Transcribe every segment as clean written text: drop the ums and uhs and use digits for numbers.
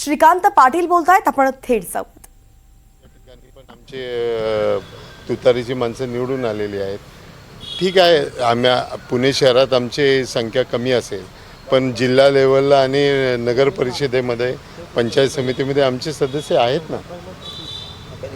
श्रीकांत पाटील बोलतायत, आपण थेट जाऊ. पण आमचे तुतारीची माणसं निवडून आलेली आहेत. ठीक आहे, पुणे शहरात आमची संख्या कमी असेल, पण जिल्हा लेवलला आणि नगर परिषदेमध्ये पंचायत समितीमध्ये आमचे सदस्य आहेत ना.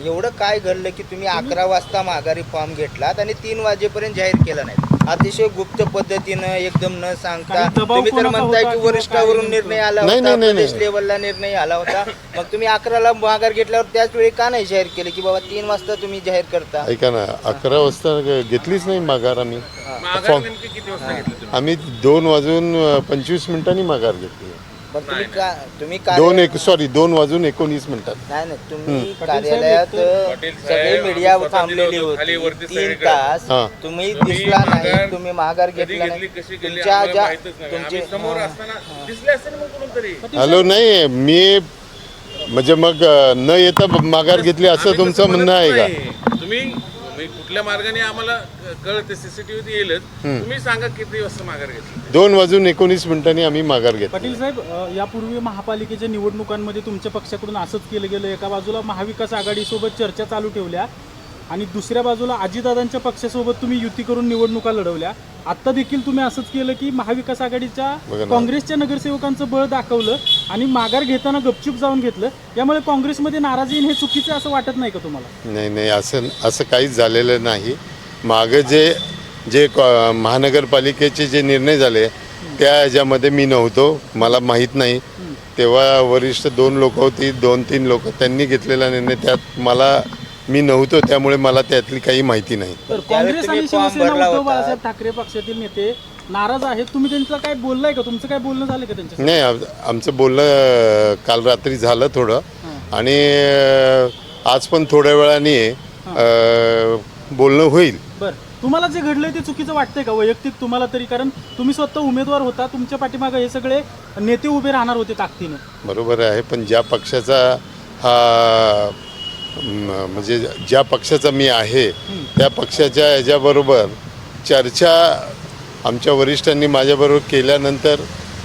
एवढं काय घडलं की तुम्ही 11 वाजता माघारी फॉर्म घेतलात आणि 3 वाजेपर्यंत जाहीर केला नाही? अतिशय गुप्त पद्धतीनं एकदम न सांगता तुम्ही तर म्हणताय की वरिष्ठावरून निर्णय आला होता, प्रदेश लेवलला निर्णय आला होता. मग तुम्ही 11ला माघार घेतल्यावर त्याच वेळी का नाही जाहीर केलं की बाबा 3 वाजता तुम्ही जाहीर करता? ऐका ना, 11 वाजता घेतलीच नाही माघार आम्ही. आम्ही 2:25 माघार घेतली. तुम्ही 2 वाजून 19 मिनिटात. नाही तुम्ही कार्यालयात सगळे मीडिया थांबलेली होती 3 तास, तुम्ही दिसला नाही, तुम्ही माघार घेतला नाही. तुमच्या ज्या तुमचे हॅलो, नाही मी म्हणजे मग न येता माघार घेतली असं तुमचं म्हणणं आहे का? तुम्ही कुठल्या मार्गाने आम्हाला कळते, सीसीटीव्ही येईलच. तुम्ही सांगा किती वाजता माघार घेतली? 2:19 आम्ही माघार घेतली. पाटील साहेब, यापूर्वी महापालिकेच्या निवडणुकांमध्ये तुमच्या पक्षाकडून असंच केलं गेलं. एका बाजूला महाविकास आघाडीसोबत चर्चा चालू ठेवल्या आणि दुसऱ्या बाजूला अजितदादांच्या पक्षासोबत तुम्ही युती करून निवडणुका लढवल्या. आता देखील तुम्ही असंच केलं की महाविकास आघाडीच्या काँग्रेसच्या नगरसेवकांचं बळ दाखवलं आणि माघार घेताना गपचूप जाऊन घेतलं. यामुळे काँग्रेसमध्ये नाराजी येईल, हे चुकीचं असं वाटत नाही का तुम्हाला? नाही, असं काहीच झालेलं नाही. मागं जे महानगरपालिकेचे जे निर्णय झाले त्या ह्याच्यामध्ये मी नव्हतो, मला माहीत नाही. तेव्हा वरिष्ठ 2 लोक होती, 2-3 लोक, त्यांनी घेतलेला निर्णय त्यात मी नव्हतो, त्यामुळे मला त्यातली काही माहिती नाही. तर काँग्रेस आणि शिवसेना उद्धव बाळासाहेब ठाकरे पक्षातील नेते नाराज आहेत. तुम्ही त्यांचं काय बोललाय का? तुमचं काय बोलणं झालं का त्यांच्या? नाही, आमचं बोलणं काल रात्री झालं थोडं, आणि आज पण थोड्या वेळाने बोलणं होईल. बरं, तुम्हाला जे घडलंय ते चुकीचं वाटतंय का वैयक्तिक तुम्हाला तरी? कारण तुम्ही स्वतः उमेदवार होता, तुमच्या पाठीमागे हे सगळे नेते उभे राहणार होते ताकदीने. बरोबर आहे, पण ज्या पक्षाचा हा म्हणजे ज्या पक्षाचा मी आहे त्या पक्षाच्या ह्याच्याबरोबर चर्चा आमच्या वरिष्ठांनी माझ्याबरोबर केल्यानंतर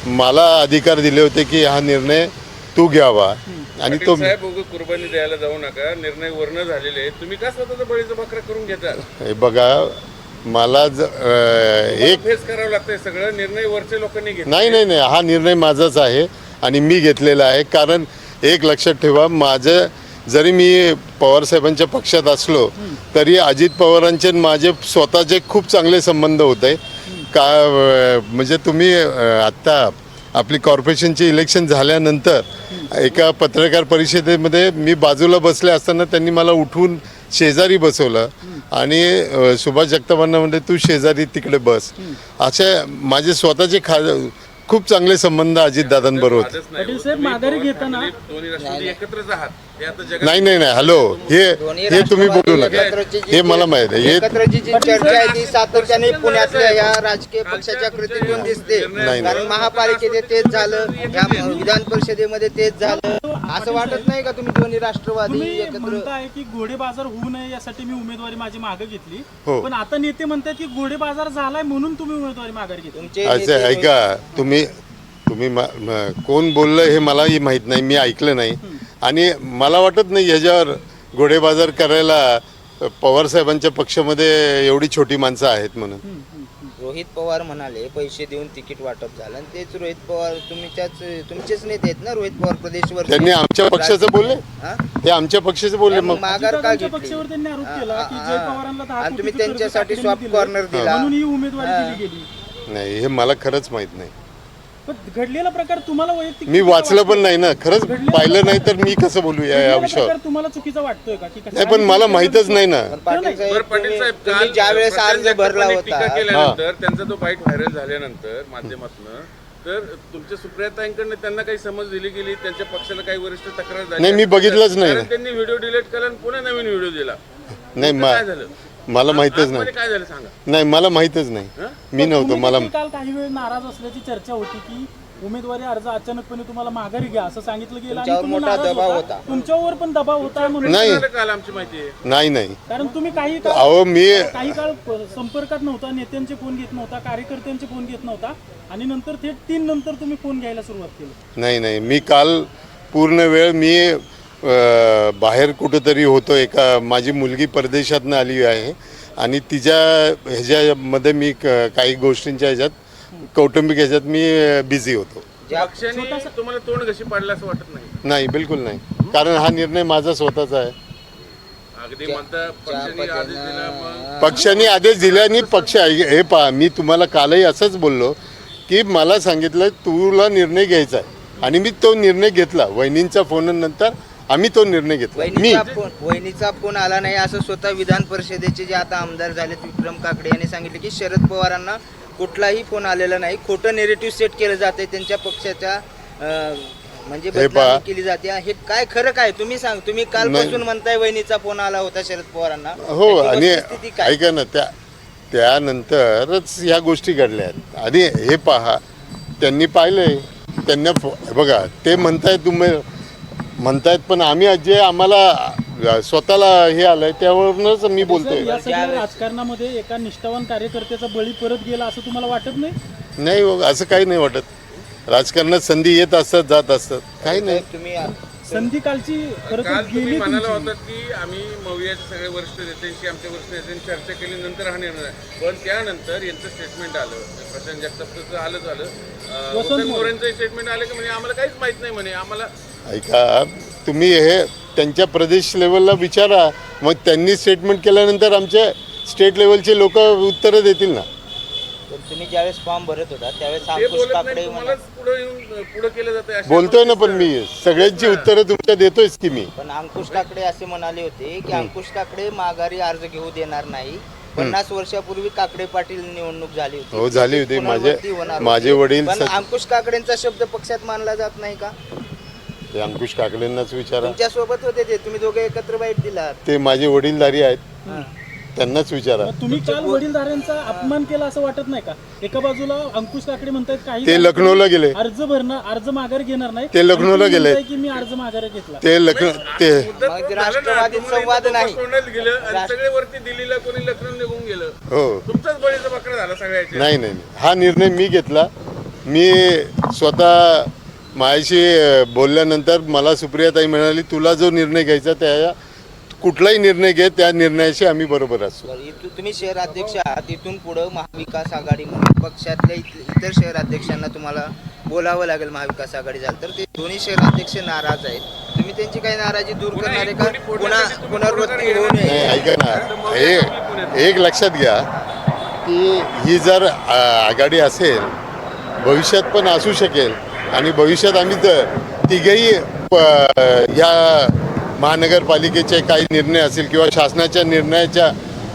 मला अधिकार दिले होते की हा निर्णय तू घ्यावा. आणि तो कुर्बानी द्यायला जाऊ नका, निर्णय वर्ण झालेले आहेत, तुम्ही का स्वतःचा बळीचा बकरा करून घेता? हे बघा, मला एक फेस करावं लागतंय सगळं. निर्णय वरच्या लोकांनी घेतला. नाही, हा निर्णय माझाच आहे आणि मी घेतलेला आहे. कारण एक लक्षात ठेवा, माझं जरी मी पवारसाहेबांच्या पक्षात असलो तरी अजित पवारांचे माझे स्वतःचे खूप चांगले संबंध होते. म्हणजे तुम्ही आत्ता आपली कॉर्पोरेशनचे इलेक्शन झाल्यानंतर एका पत्रकार परिषदेमध्ये मी बाजूला बसले असताना त्यांनी मला उठवून शेजारी बसवलं आणि सुभाष जगतापांना म्हणले तू शेजारी तिकडे बस. असे माझे स्वतःचे खूप चांगले संबंध अजितदादांबरोबर होते. पाटील साहेब, माघारी घेताना एकत्रच आहात. नाही, हॅलो, हे तुम्ही बोलू नका, हे मला माहिती आहे. एकत्रची जी चर्चा आहे ती सातत्याने पुण्यातल्या या राजकीय पक्षाच्या कृतीतून दिसते. कारण महापालिकेत तेच झालं, या विधान परिषदेमध्ये तेच झालं. असं वाटत नाही का तुम्ही दोन्ही राष्ट्रवादी एकत्र म्हणताय की घोडे बाजार होऊ नये यासाठी मी उमेदवारी माझी मागे घेतली, हो. पण आता नेते म्हणतात की घोडे बाजार झालाय म्हणून तुम्ही उमेदवारी माघारी घेतली. असं ऐका, तुम्ही कोण बोललं हे मलाही माहीत नाही, मी ऐकलं नाही. आणि मला वाटत नाही ह्याच्यावर घोडेबाजार करायला पवारसाहेबांच्या पक्षामध्ये एवढी छोटी माणसं आहेत म्हणून. रोहित पवार म्हणाले पैसे देऊन तिकीट वाटप झालं, आणि तेच रोहित पवार तुमचेच नेते आहेत ना, रोहित पवार प्रदेशवर. त्यांनी आमच्या पक्षाचं बोलले, ते आमच्या पक्षाचं बोलले. मग माघार का पक्षावर त्यांनी आरोप केला की जय पवारांना 10 आणि तुम्ही त्यांच्यासाठी सॉफ्ट कॉर्नर दिला म्हणून ही उमेदवारी दिली गेली. नाही, हे मला खरंच माहित नाही. पण घडलेला प्रकार तुम्हाला वैयक्तिक मी वाचलं पण नाही ना, खरंच पाहिलं नाही तर मी कसं बोलू या विषयावर? तुम्हाला चुकीचा वाटतोय का? नाही, पण मला माहितच नाही ना. पाटील साहेब, तुम्ही ज्यावेळेस अर्ज भरला होता, टीका केल्यानंतर त्यांचा तो बाईट व्हायरल झाल्यानंतर माध्यमातून, तर तुमच्या सुप्रियाताईंकडनं त्यांना काही समज दिली गेली, त्यांच्या पक्षाला काही वरिष्ठ तक्रार झाली? नाही, मी बघितलंच नाही. त्यांनी व्हिडिओ डिलीट केला आणि पुन्हा नवीन व्हिडिओ दिला. नाही, काय झालं? मला माहितच नाही. काय झालं सांगा. नाही, मला माहितच नाही, मी नव्हतो. मला काल काही वेळ नाराज असल्याची चर्चा होती की उमेदवारी अर्ज अचानकपणे तुम्हाला माघारी घ्या असं सांगितलं गेलं आणि तुम्ही मोठा नाराज दबाव होता. होता. तुमच्यावर पण दबाव होता म्हणून. नाही, काल आमची माहिती आहे. नाही, कारण तुम्ही काही काही काळ संपर्कात नव्हता, नेत्यांचे फोन घेत नव्हता, कार्यकर्त्यांचे फोन घेत नव्हता आणि नंतर थेट 3 नंतर तुम्ही फोन घ्यायला सुरुवात केली. नाही, मी काल पूर्ण वेळ मी बाहेर कुठंतरी होतो. माझी मुलगी परदेशातनं आली आहे आणि तिच्या ह्याच्यामध्ये मी काही गोष्टींच्या ह्याच्यात कौटुंबिक ह्याच्यात मी बिझी होतो. पक्षाने तुम्हाला तोंड कशी पाडलं असं वाटत नाही? नाही, बिलकुल नाही, कारण हा निर्णय माझा स्वतःचा आहे. अगदी म्हणता पक्षाने आदेश दिला, मग पक्षाने आदेश दिला आणि हे पहा, मी तुम्हाला कालही असंच बोललो की मला सांगितलं तुला निर्णय घ्यायचा आहे आणि मी तो निर्णय घेतला. वहिनींचा फोन नंतर आम्ही तो निर्णय घेतला. वहिनीचा फोन आला नाही असं स्वतः विधान परिषदेचे जे आता आमदार झालेत विक्रम काकडे यांनी सांगितले की शरद पवारांना कुठलाही फोन आलेला नाही, खोटं नेरेटिव्ह सेट केलं जाते त्यांच्या पक्षाच्या म्हणजे बदनामी केली जाते. हे काय खरं काय तुम्ही तुम्ही कालपासून म्हणताय वहिनीचा फोन आला होता शरद पवारांना. हो, आणि ऐका ना, त्यानंतरच ह्या गोष्टी घडल्या आहेत. आणि हे पहा, त्यांनी पाहिलंय, त्यांना बघा, ते म्हणतायत पण आम्ही जे आम्हाला स्वतःला हे आलंय त्यावरूनच मी बोलतोय. या सगळ्या राजकारणामध्ये एका निष्ठावान कार्यकर्त्याचा बळी परत गेला असं तुम्हाला वाटत नाही? नाही हो, असं काही नाही वाटत. राजकारणात संधी येत असतात, जात असतात, काही नाही. तुम्ही संधी कालची खरं तर काल तुम्ही गेली म्हणाला तुमची. होतात की आम्ही मवियाचे सगळे वरिष्ठ नेत्यांशी आमच्या वरिष्ठ नेत्यांशी चर्चा केली, नंतर हा निर्णय आहे. पण त्यानंतर यांचं स्टेटमेंट आलं, प्रशांत जगतापचं आलं वसंत मोरेंचं स्टेटमेंट आलं की म्हणजे आम्हाला काहीच माहित नाही म्हणे. आम्हाला ऐका, तुम्ही हे त्यांच्या प्रदेश लेवलला विचारा, मग त्यांनी स्टेटमेंट केल्यानंतर आमच्या स्टेट लेवलचे लोक उत्तरं देतील ना. तुम्ही ज्यावेळेस फॉर्म भरत होता त्यावेळेस ते अंकुश बोलत काकडे नाही, तुम्हालाच पुढे केलं जातं. बोलतोय ना, पण मी सगळ्यांची उत्तरं तुमच्या देतोयच की मी. पण अंकुश काकडे असे म्हणाले होते की अंकुश काकडे माघारी अर्ज घेऊ देणार नाही. 50 वर्षापूर्वी काकडे पाटील निवडणूक झाली होती. हो, झाली होती. पुनरावृत्ती होणार माझे होती. वडील पण अंकुश काकडेंचा शब्द पक्षात मानला जात नाही का? ते अंकुश काकडेंनाच विचारा. तुमच्या सोबत होते ते, तुम्ही दोघे एकत्र बाईट दिलात. ते माझे वडीलधारी आहेत, त्यांनाच विचारा. मग तुम्ही काल वडीलधाऱ्यांचा अपमान केला असं वाटत नाही का? एका बाजूला अंकुश काकडे म्हणतात काही ते लखनौला गेले. अर्ज माघार घेणार नाही. ते लखनौला आणि तुम्ही गेले. म्हणताय की मी अर्ज माघार घेतला. ते मग राष्ट्रवादीत संवाद नाही. गेलं आणि सगळे वरती दिल्लीला, कोणी लखनौ निघून गेलं. हो, तुमचाच बळीचा बकरा झाला सगळ्याचे. नाही, हा निर्णय मी घेतला. मी स्वतः माझ्याशी बोलल्यानंतर मला सुप्रियाताई म्हणाली तुला जो निर्णय घ्यायचा त्या कुठलाही निर्णय घे, त्या निर्णयाशी आम्ही बरोबर असू. तुम्ही शहर अध्यक्ष आहात, इथून पुढे महाविकास आघाडी म्हणून पक्षातल्या इतर शहर अध्यक्षांना तुम्हाला बोलावं लागेल. महाविकास आघाडी झाली तर ते दोन्ही शहर अध्यक्ष नाराज आहेत. तुम्ही त्यांची काही नाराजी दूर करणारे का? पुनरावृत्ती होऊ नाही, नये. ऐका ना, एक लक्षात घ्या की ही जर आघाडी असेल, भविष्यात पण असू शकेल आणि भविष्यात आम्ही तर तिघेही या महानगरपालिकेचे काही निर्णय असेल किंवा शासनाच्या निर्णयाच्या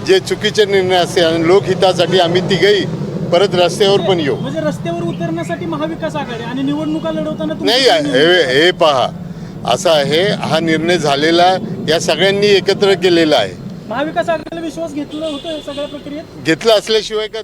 जे चुकीचे निर्णय असतील आणि लोकहितासाठी आम्ही तिघेही परत रस्त्यावर पण येऊ. म्हणजे रस्त्यावर उतरण्यासाठी महाविकास आघाडी आणि निवडणुका लढवताना नाही, हे पहा, असं आहे, हा निर्णय झालेला या सगळ्यांनी एकत्र केलेला आहे. महाविकास आघाडीला विश्वास घेतला होता या सगळ्या प्रक्रियेत? घेतला असल्याशिवाय का